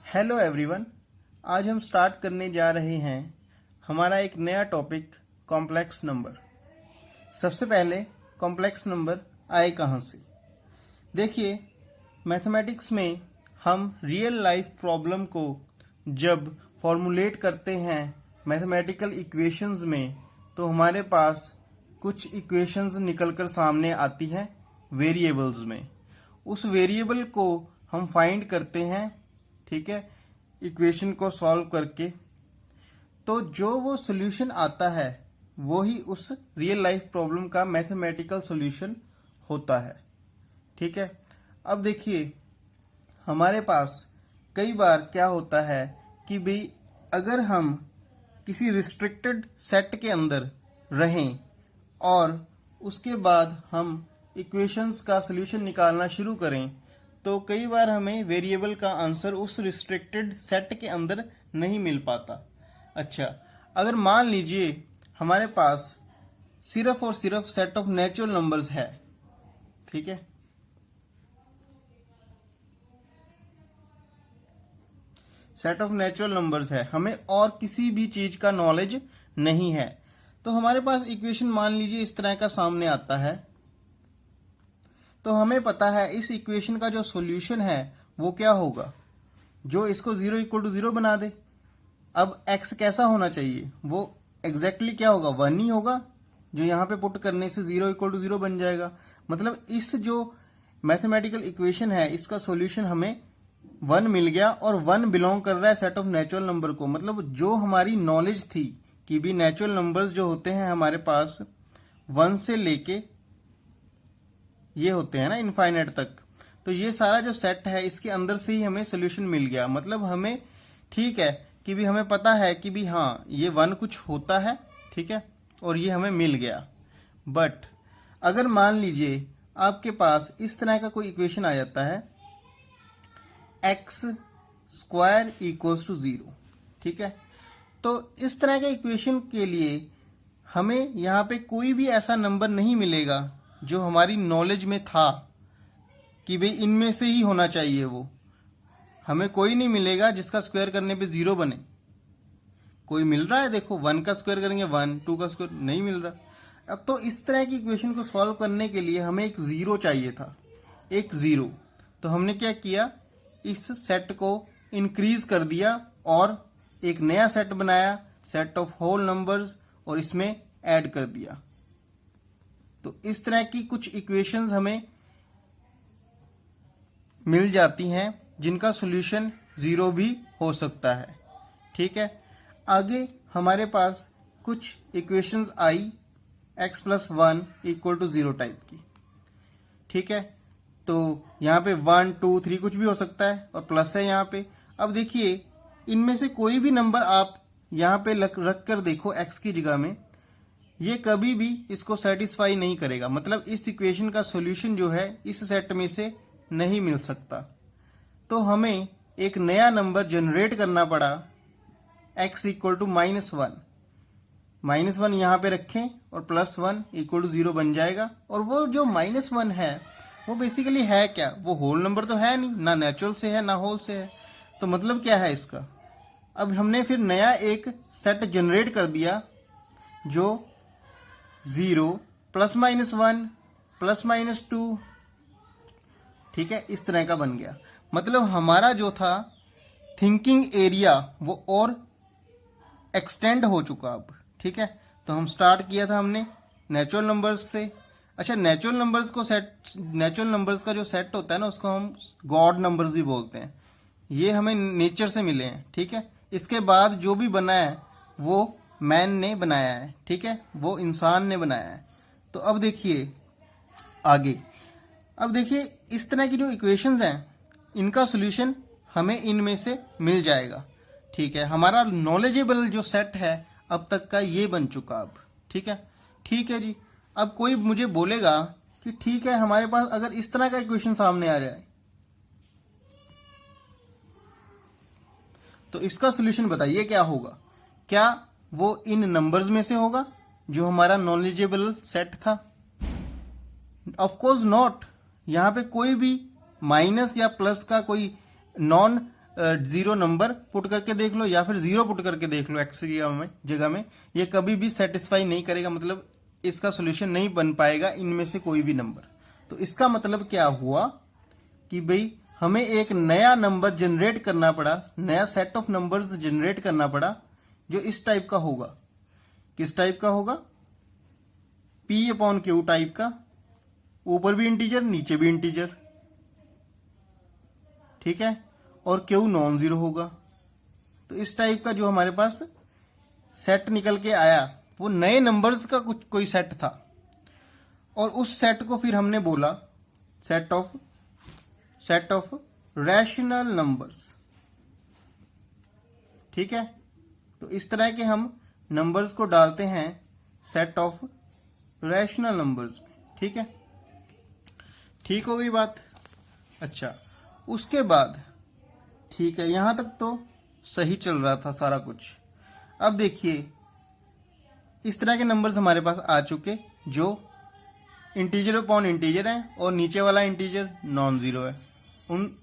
Hello everyone. आज हम start करने जा रहे हैं हमारा एक नया टॉपिक कॉम्प्लेक्स नंबर। सबसे पहले कॉम्प्लेक्स नंबर आए कहाँ से? देखिए, मैथमेटिक्स में हम रियल लाइफ प्रॉब्लम को जब फॉर्मुलेट करते हैं मैथमेटिकल इक्वेशंस में, तो हमारे पास कुछ इक्वेशंस निकलकर सामने आती हैं वेरिएबल्स में। उस वेरिएबल को हम फाइंड करते हैं, ठीक है, इक्वेशन को सॉल्व करके। तो जो वो सॉल्यूशन आता है वो ही उस रियल लाइफ प्रॉब्लम का मैथमेटिकल सॉल्यूशन होता है, ठीक है। अब देखिए, हमारे पास कई बार क्या होता है कि भाई अगर हम किसी रिस्ट्रिक्टेड सेट के अंदर रहें और उसके बाद हम इक्वेशंस का सॉल्यूशन निकालना शुरू करें, तो कई बार हमें वेरिएबल का आंसर उस रिस्ट्रिक्टेड सेट के अंदर नहीं मिल पाता। अच्छा, अगर मान लीजिए हमारे पास सिर्फ और सिर्फ सेट ऑफ नेचुरल नंबर्स है, ठीक है, सेट ऑफ नेचुरल नंबर्स है, हमें और किसी भी चीज का नॉलेज नहीं है, तो हमारे पास इक्वेशन मान लीजिए इस तरह का सामने आता है। तो हमें पता है इस इक्वेशन का जो सॉल्यूशन है वो क्या होगा, जो इसको 0 इक्वल टू 0 बना दे। अब x कैसा होना चाहिए, वो एग्जैक्टली क्या होगा, 1 ही होगा, जो यहाँ पे पुट करने से 0 इक्वल टू 0 बन जाएगा। मतलब इस जो मैथमेटिकल इक्वेशन है इसका सॉल्यूशन हमें 1 मिल गया, और 1 बिलोंग कर रहा है सेट ऑफ नेचुरल नंबर को। मतलब जो हमारी नॉलेज थी कि भी नेचुरल नंबर्स जो होते हैं हमारे पास 1 से लेके ये होते हैं ना इनफाइनाइट तक, तो ये सारा जो सेट है इसके अंदर से ही हमें सोल्यूशन मिल गया। मतलब हमें ठीक है कि भी हमें पता है कि भी हाँ ये 1 कुछ होता है, ठीक है, और ये हमें मिल गया। बट अगर मान लीजिए आपके पास इस तरह का कोई इक्वेशन आ जाता है x स्क्वायर इक्वल्स टू 0, ठीक है, तो इस तरह के इक्वेशन के लिए हमें यहाँ पे कोई भी ऐसा नंबर नहीं मिलेगा जो हमारी नॉलेज में था कि भाई इनमें से ही होना चाहिए। वो हमें कोई नहीं मिलेगा जिसका स्क्वायर करने पे 0 बने। कोई मिल रहा है, देखो 1 का स्क्वायर करेंगे 1, 2 का स्क्वायर नहीं मिल रहा। अब तो इस तरह की इक्वेशन को सॉल्व करने के लिए हमें एक 0 चाहिए था, एक 0। तो हमने क्या किया, इस सेट को इंक्रीज कर दिया और एक नया सेट बनाया, सेट ऑफ होल नंबर्स, और इसमें ऐड कर दिया। तो इस तरह की कुछ इक्वेशंस हमें मिल जाती हैं जिनका सॉल्यूशन 0 भी हो सकता है, ठीक है। आगे हमारे पास कुछ इक्वेशंस आई x plus 1 equal to 0 type की, ठीक है। तो यहाँ पे 1, 2, 3 कुछ भी हो सकता है और प्लस है यहाँ पे। अब देखिए इनमें से कोई भी नंबर आप यहाँ पे रख कर देखो x की जगह में, ये कभी भी इसको सेटिस्फाई नहीं करेगा। मतलब इस इक्वेशन का सॉल्यूशन जो है इस सेट में से नहीं मिल सकता। तो हमें एक नया नंबर जनरेट करना पड़ा, x इक्वल टू -1। -1 यहाँ पे रखें और +1 इक्वल टू 0 बन जाएगा। और वो जो -1 है वो बेसिकली है क्या, वो होल नंबर तो है नहीं, ना नेचुरल से है ना होल से है। तो मतलब क्या है इसका, अब हमने फिर नया एक सेट जनरेट कर दिया जो 0 +-1 +-2, ठीक है, इस तरह का बन गया। मतलब हमारा जो था थिंकिंग एरिया वो और एक्सटेंड हो चुका अब, ठीक है। तो हम स्टार्ट किया था हमने नेचुरल नंबर्स से। अच्छा, नेचुरल नंबर्स का जो सेट होता है ना उसको हम गॉड नंबर्स भी बोलते हैं। ये हमें नेचर से मिले हैं, ठीक है। इसके बाद जो भी बना है वो मैन ने बनाया है, ठीक है, वो इंसान ने बनाया है। तो अब देखिए आगे, अब देखिए इस तरह की जो इक्वेशंस हैं इनका सॉल्यूशन हमें इनमें से मिल जाएगा, ठीक है। हमारा नॉलेजेबल जो सेट है अब तक का ये बन चुका अब, ठीक है। ठीक है जी, अब कोई मुझे बोलेगा कि ठीक है हमारे पास अगर इस तरह का इक्वेशन सामने आ जाए तो इसका सॉल्यूशन बताइए क्या होगा। क्या वो इन नंबर्स में से होगा जो हमारा नॉलेजेबल सेट था? Of course not. यहाँ पे कोई भी माइनस या प्लस का कोई नॉन जीरो नंबर पुट करके देख लो या फिर जीरो पुट करके देख लो एक्स की जगह में, ये कभी भी सेटिस्फाई नहीं करेगा, मतलब इसका सोल्यूशन नहीं बन पाएगा इनमें से कोई भी नंबर। तो इसका मतलब क्या हुआ कि भाई हमें एक नया नंबर जनरेट करना पड़ा, नया सेट ऑफ नंबर्स जनरेट करना पड़ा जो इस टाइप का होगा। किस टाइप का होगा? P अपॉन क्यू टाइप का, ऊपर भी इंटीजर नीचे भी इंटीजर, ठीक है, और क्यू नॉन जीरो होगा। तो इस टाइप का जो हमारे पास सेट निकल के आया वो नए नंबर्स का कुछ कोई सेट था, और उस सेट को फिर हमने बोला सेट ऑफ रैशनल नंबर्स, ठीक है। तो इस तरह के हम नंबर्स को डालते हैं सेट ऑफ रैशनल नंबर्स में, ठीक है। ठीक हो गई बात? अच्छा, उसके बाद ठीक है, यहां तक तो सही चल रहा था सारा कुछ। अब देखिए इस तरह के नंबर्स हमारे पास आ चुके जो इंटीजर अपॉन इंटीजर है और नीचे वाला इंटीजर नॉन जीरो है।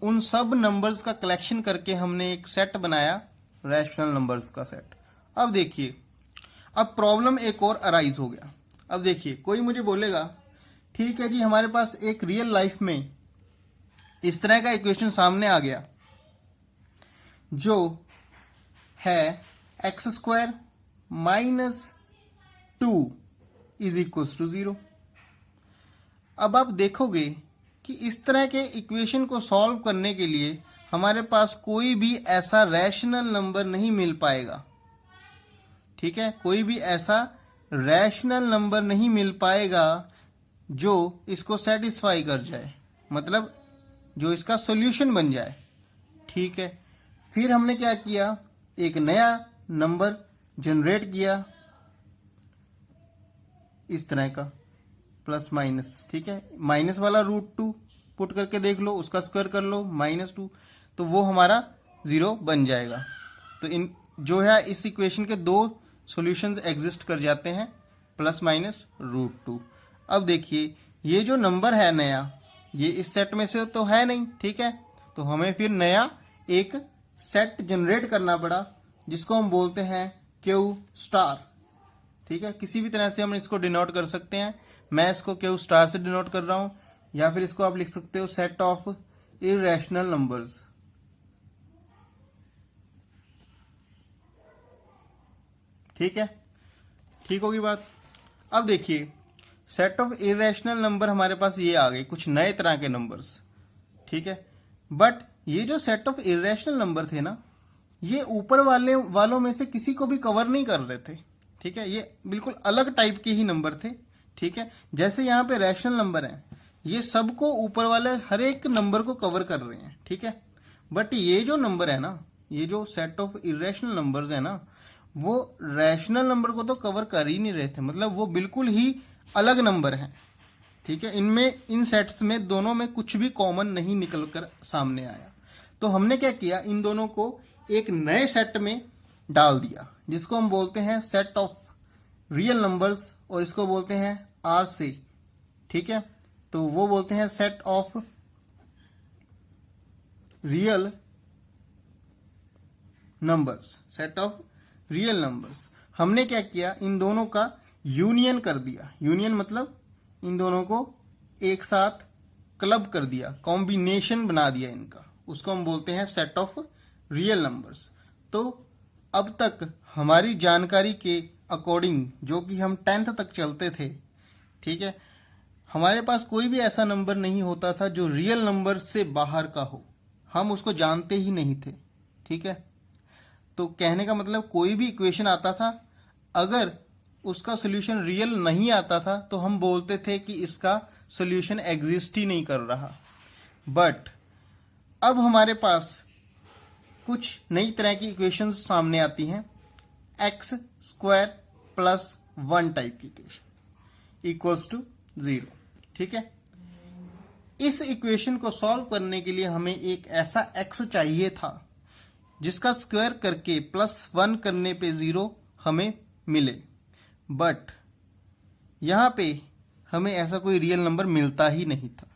उन सब नंबर्स का कलेक्शन करके हमने एक सेट बनाया, रैशनल नंबर्स का सेट। अब देखिए, अब प्रॉब्लम एक और अराइज हो गया। अब देखिए, कोई मुझे बोलेगा ठीक है जी, हमारे पास एक रियल लाइफ में इस तरह का इक्वेशन सामने आ गया जो है x square minus 2 is equal to 0। अब आप देखोगे कि इस तरह के इक्वेशन को सॉल्व करने के लिए हमारे पास कोई भी ऐसा रैशनल नंबर नहीं मिल पाएगा, ठीक है। कोई भी ऐसा रैशनल नंबर नहीं मिल पाएगा जो इसको सेटिस्फाई कर जाए, मतलब जो इसका सॉल्यूशन बन जाए, ठीक है। फिर हमने क्या किया, एक नया नंबर जनरेट किया इस तरह का प्लस माइनस, ठीक है। माइनस वाला √2 पुट करके देख लो, उसका स्क्वायर कर लो -2, तो वो हमारा 0 बन जाएगा। तो इन जो है इस इक्वेशन के दो सॉल्यूशंस एग्जिस्ट कर जाते हैं, प्लस माइनस √2। अब देखिए ये जो नंबर है नया, ये इस सेट में से तो है नहीं, ठीक है। तो हमें फिर नया एक सेट जनरेट करना पड़ा जिसको हम बोलते हैं क्यू स्टार, ठीक है। किसी भी तरह से हम इसको डिनोट कर सकते हैं। मैं इसको क्यू स्टार से डिनोट कर रहा हूं, या फिर इसको आप लिख सकते हो सेट ऑफ इररेशनल नंबर्स, ठीक है। ठीक होगी बात? अब देखिए सेट ऑफ इररेशनल नंबर हमारे पास ये आ गए, कुछ नए तरह के नंबर्स, ठीक है। बट ये जो सेट ऑफ इररेशनल नंबर थे ना, ये ऊपर वालों में से किसी को भी कवर नहीं कर रहे थे, ठीक है। ये बिल्कुल अलग टाइप के ही नंबर थे, ठीक है। जैसे यहाँ पे रैशनल नंबर हैं, ये सबको ऊपर वाले हर एक नंबर को कवर कर रहे हैं, ठीक है। बट ये जो नंबर है ना, ये जो सेट ऑफ इररेशनल नंबर्स है ना, वो रैशनल नंबर को तो कवर कर ही नहीं रहे थे, मतलब वो बिल्कुल ही अलग नंबर हैं, ठीक है। इनमें इन सेट्स में दोनों में कुछ भी कॉमन नहीं निकल कर सामने आया। तो हमने क्या किया, इन दोनों को एक नए सेट में डाल दिया जिसको हम बोलते हैं सेट ऑफ रियल नंबर्स, और इसको बोलते हैं RC, ठीक है। तो वो बोलते हैं set of real numbers, set of real numbers. हमने क्या किया, इन दोनों का यूनियन कर दिया। यूनियन मतलब इन दोनों को एक साथ क्लब कर दिया, कॉम्बिनेशन बना दिया इनका, उसको हम बोलते हैं सेट ऑफ रियल नंबर्स। तो अब तक हमारी जानकारी के अकॉर्डिंग, जो कि हम 10th तक चलते थे, ठीक है, हमारे पास कोई भी ऐसा नंबर नहीं होता था जो रियल नंबर से बाहर का हो, हम उसको जानते ही नहीं थे, ठीक है। तो कहने का मतलब कोई भी इक्वेशन आता था, अगर उसका सोल्यूशन रियल नहीं आता था तो हम बोलते थे कि इसका सोल्यूशन एग्जिस्ट ही नहीं कर रहा। बट अब हमारे पास कुछ नई तरह की इक्वेशंस सामने आती हैं, x² + 1 टाइप की इक्वेशन इक्वल्स टू 0, ठीक है। इस इक्वेशन को सॉल्व करने के लिए हमें एक ऐसा x चाहिए था जिसका स्क्वायर करके +1 करने पे 0 हमें मिले, बट यहां पे हमें ऐसा कोई रियल नंबर मिलता ही नहीं था,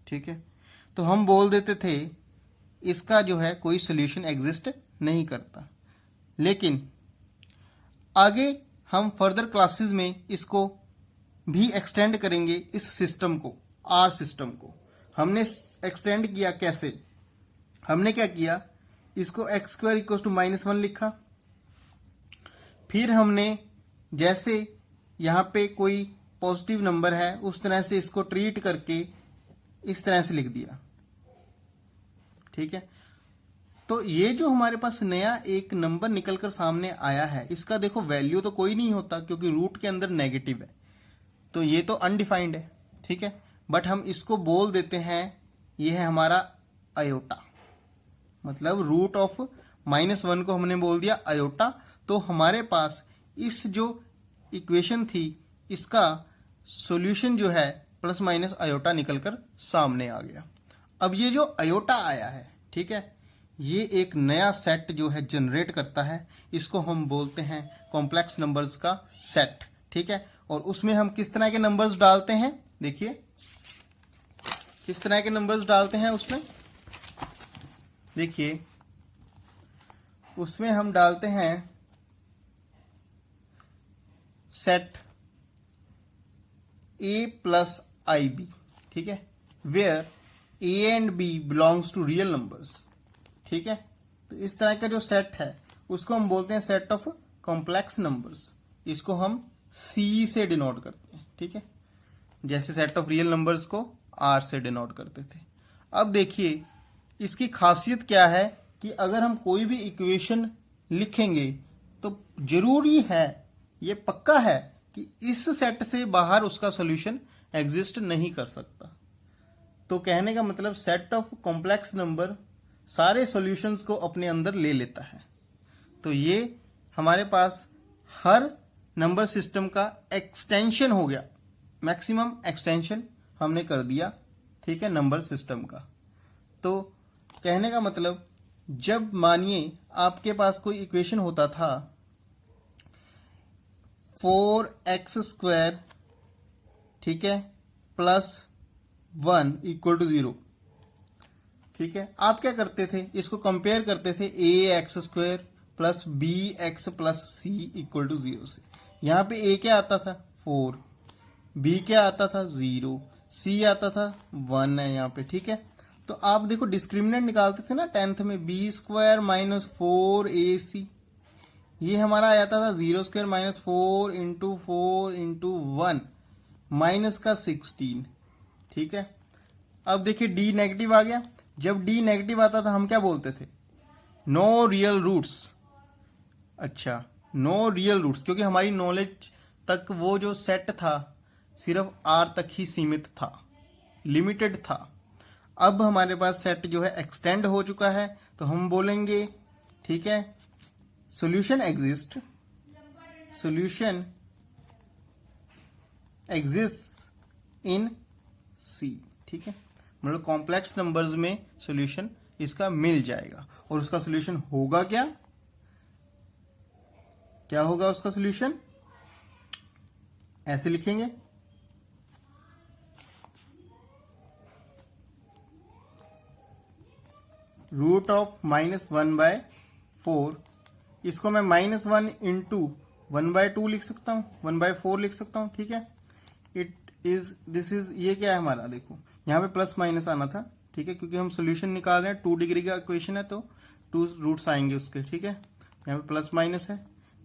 ठीक है। तो हम बोल देते थे इसका जो है कोई सोल्यूशन एग्जिस्ट नहीं करता। लेकिन आगे हम फर्दर क्लासेस में इसको भी एक्सटेंड करेंगे, इस सिस्टम को, आर सिस्टम को। हमने एक्सटेंड किया कैसे? हमने क्या किया, इसको एक्स स्क्वायर इक्वल टू -1 लिखा। फिर हमने जैसे यहाँ पे कोई पॉजिटिव नंबर है उस तरह से इसको ट्रीट करके इस तरह से लिख दिया। ठीक है, तो ये जो हमारे पास नया एक नंबर निकलकर सामने आया है, इसका देखो वैल्यू तो कोई नहीं होता क्योंकि रूट के अंदर नेगेटिव है, तो ये तो अनडिफाइंड है। ठीक है, बट हम इसको बोल देते हैं ये है हमारा आयोटा, मतलब रूट ऑफ -1 को हमने बोल दिया आयोटा। तो हमारे पास इस जो इक्वेशन थी इसका सॉल्यूशन जो है प्लस माइनस आयोटा निकलकर सामने आ गया। अब ये जो आयोटा आया है, ठीक है, ये एक नया सेट जो है जनरेट करता है, इसको हम बोलते हैं कॉम्प्लेक्स नंबर्स का सेट। ठीक है, और उसमें हम किस तरह के नंबर्स डालते हैं, देखिए किस तरह के नंबर्स डालते हैं उसमें। देखिए उसमें हम डालते हैं सेट A प्लस IB, ठीक है, where A and B belongs to real numbers. ठीक है, तो इस तरह का जो सेट है उसको हम बोलते हैं सेट ऑफ कॉम्प्लेक्स नंबर्स। इसको हम C से डिनोट करते हैं। ठीक है, जैसे सेट ऑफ रियल नंबर्स को R से डिनोट करते थे। अब देखिए इसकी खासियत क्या है कि अगर हम कोई भी इक्वेशन लिखेंगे तो जरूरी है, ये पक्का है कि इस सेट से बाहर उसका सॉल्यूशन एग्जिस्ट नहीं कर सकता। तो कहने का मतलब सेट ऑफ कॉम्प्लेक्स नंबर सारे सॉल्यूशंस को अपने अंदर ले लेता है। तो ये हमारे पास हर नंबर सिस्टम का एक्सटेंशन हो गया, मैक्सिमम एक्सटेंशन हमने कर दिया। ठीक है, नंबर सिस्टम का। तो कहने का मतलब जब मानिए आपके पास कोई इक्वेशन होता था 4x², ठीक है, +1 = 0। ठीक है, आप क्या करते थे, इसको कंपेयर करते थे ax² + bx + c = 0 से। यहां पे a क्या आता था 4, b क्या आता था 0, c आता था 1 है यहाँ पे। ठीक है, तो आप देखो डिस्क्रिमिनेंट निकालते थे ना 10th में, b² - 4ac, ये हमारा आया था 0² - 4 × 4 × 1 माइनस का 16। ठीक है, अब देखिए d नेगेटिव आ गया। जब d नेगेटिव आता था हम क्या बोलते थे, नो रियल रूट्स। अच्छा, नो रियल रूट्स, क्योंकि हमारी नॉलेज तक वो जो सेट था सिर्फ r तक ही सीमित था, लिमिटेड था। अब हमारे पास सेट जो है एक्सटेंड हो चुका है, तो हम बोलेंगे, ठीक है, सॉल्यूशन एग्जिस्ट इन C। ठीक है, मतलब कॉम्प्लेक्स नंबर्स में सॉल्यूशन इसका मिल जाएगा। और उसका सॉल्यूशन होगा क्या होगा उसका सॉल्यूशन, ऐसे लिखेंगे, रूट ऑफ -1/4, इसको मैं -1 × 1/2 लिख सकता हूँ, 1/4 लिख सकता हूँ। ठीक है, दिस इज ये क्या है हमारा, देखो यहाँ पे प्लस माइनस आना था। ठीक है, क्योंकि हम सॉल्यूशन निकाल रहे हैं, 2 डिग्री का इक्वेशन है तो 2 रूट्स आएंगे उसके। ठीक है, यहाँ पे प्लस माइनस है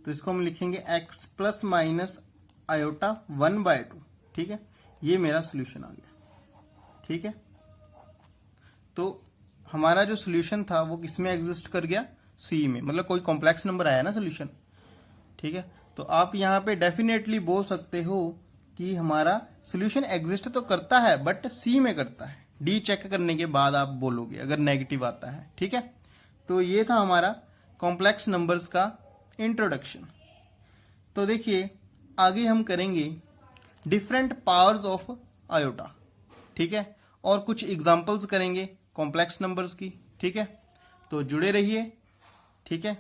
तो इसको हम लिखेंगे x ± आयोटा 1/2। ठीक है, ये मेरा सॉल्यूशन आ गया। ठीक है, तो हमारा जो सॉल्यूशन था वो किसमें एग्जिस्ट कर गया, C में, मतलब कोई कॉम्प्लेक्स नंबर आया ना सॉल्यूशन। ठीक है, तो आप यहाँ पे डेफिनेटली बोल सकते हो कि हमारा सॉल्यूशन एग्जिस्ट तो करता है बट C में करता है। D चेक करने के बाद आप बोलोगे अगर नेगेटिव आता है। ठीक है, तो ये था हमारा कॉम्प्लेक्स नंबर्स का इंट्रोडक्शन। तो देखिए आगे हम करेंगे डिफरेंट पावर्स ऑफ आयोटा। ठीक है, और कुछ एग्जांपल्स करेंगे कॉम्प्लेक्स नंबर्स की। ठीक है, तो जुड़े रहिए। ठीक है।